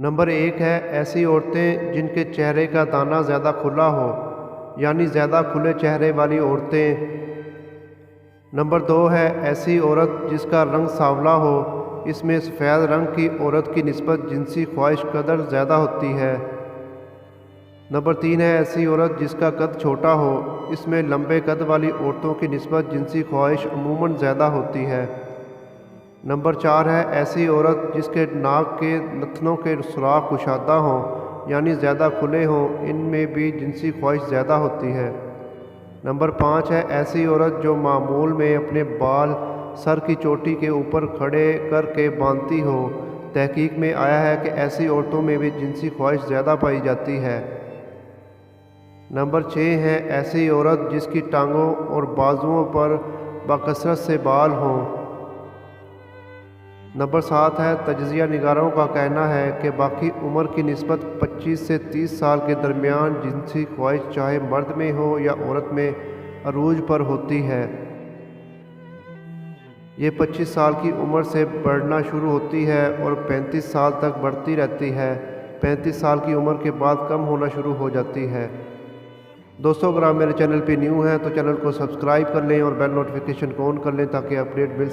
Number 1 ہے ایسی عورتیں جن کے چہرے کا دانہ زیادہ کھلا ہو، یعنی زیادہ کھلے چہرے والی عورتیں۔ نمبر 2 ہے ایسی عورت جس کا رنگ سانولا ہو، اس میں سفید رنگ کی عورت کی نسبت جنسی خواہش قدر زیادہ ہوتی ہے۔ نمبر 3 ہے ایسی عورت جس کا قد چھوٹا ہو، اس میں لمبے قد والی عورتوں کی نسبت جنسی خواہش عموماً زیادہ ہوتی ہے۔ نمبر 4 ہے ایسی عورت جس کے ناک کے نتنوں کے سوراخ کشادہ ہوں، یعنی زیادہ کھلے ہوں، ان میں بھی جنسی خواہش زیادہ ہوتی ہے۔ نمبر 5 ہے ایسی عورت جو معمول میں اپنے بال سر کی چوٹی کے اوپر کھڑے کر کے باندھتی ہو۔ تحقیق میں آیا ہے کہ ایسی عورتوں میں بھی جنسی خواہش زیادہ پائی جاتی ہے۔ نمبر 6 ہے ایسی عورت جس کی ٹانگوں اور بازوؤں پر بکثرت سے بال ہوں۔ نمبر 7 ہے تجزیہ نگاروں کا کہنا ہے کہ باقی عمر کی نسبت 25 سے 30 سال کے درمیان جنسی خواہش چاہے مرد میں ہو یا عورت میں عروج پر ہوتی ہے۔ یہ 25 سال کی عمر سے بڑھنا شروع ہوتی ہے اور 35 سال تک بڑھتی رہتی ہے۔ 35 سال کی عمر کے بعد کم ہونا شروع ہو جاتی ہے۔ دوستو اگر آپ میرے چینل پہ نیو ہیں تو چینل کو سبسکرائب کر لیں اور بیل نوٹیفیکیشن کو آن کر لیں تاکہ اپڈیٹ مل سکے۔